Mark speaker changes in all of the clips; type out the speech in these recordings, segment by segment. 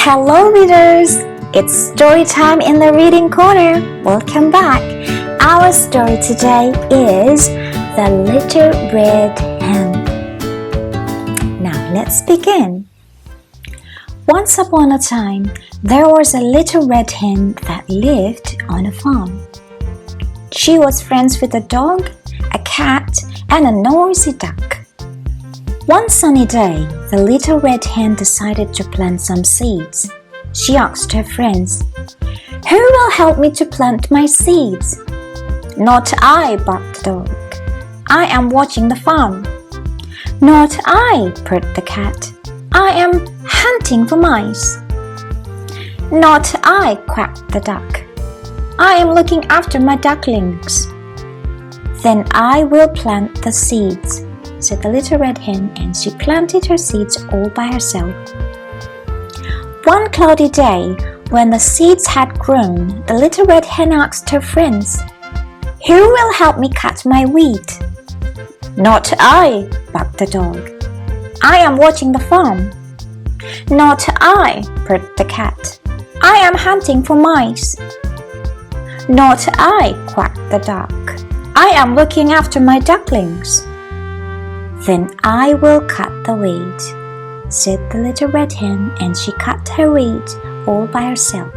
Speaker 1: Hello readers! It's story time in the reading corner. Welcome back. Our story today is The Little Red Hen. Now let's begin. Once upon a time, there was a little red hen that lived on a farm. She was friends with a dog, a cat, and a noisy duck. One sunny day, the little red hen decided to plant some seeds. She asked her friends, "Who will help me to plant my seeds?" "Not I," barked the dog. "I am watching the farm." "Not I," purred the cat. "I am hunting for mice." "Not I," quacked the duck. "I am looking after my ducklings." "Then I will plant the seeds," said the little red hen, and she planted her seeds all by herself. One cloudy day, when the seeds had grown, the little red hen asked her friends, "Who will help me cut my wheat?" "Not I," barked the dog. "I am watching the farm." "Not I," purred the cat. "I am hunting for mice." "Not I," quacked the duck. "I am looking after my ducklings." "Then I will cut the wheat," said the little red hen, and she cut her wheat all by herself.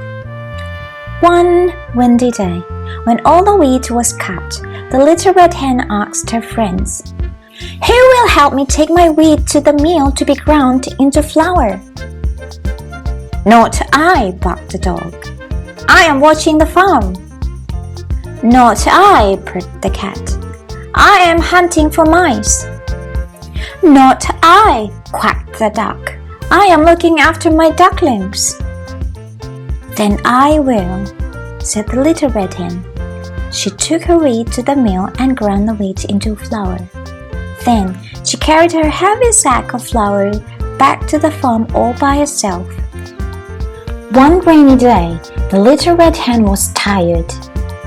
Speaker 1: One windy day, when all the wheat was cut, the little red hen asked her friends, "Who will help me take my wheat to the mill to be ground into flour?" "Not I," barked the dog. "I am watching the farm." "Not I," purred the cat. "I am hunting for mice." "Not I," quacked the duck. "I am looking after my ducklings." "Then I will," said the little red hen. She took her wheat to the mill and ground the wheat into flour. Then she carried her heavy sack of flour back to the farm all by herself. One rainy day, the little red hen was tired.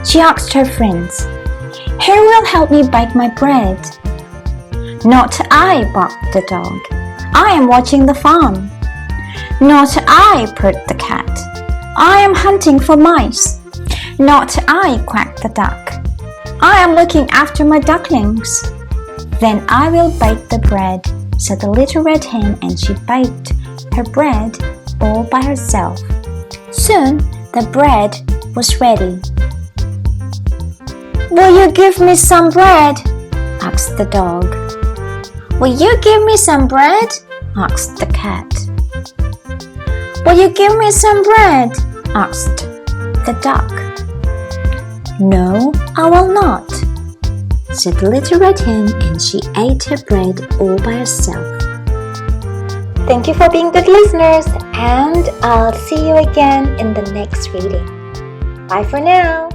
Speaker 1: She asked her friends, "Who will help me bake my bread?" "Not I," barked the dog. "I am watching the farm." "Not I," purred the cat. "I am hunting for mice." "Not I," quacked the duck. "I am looking after my ducklings." "Then I will bake the bread," said the little red hen, and she baked her bread all by herself. Soon the bread was ready. "Will you give me some bread?" asked the dog. "Will you give me some bread?" asked the cat. "Will you give me some bread?" asked the duck. "No, I will not," said the little red hen, and she ate her bread all by herself. Thank you for being good listeners, and I'll see you again in the next reading. Bye for now.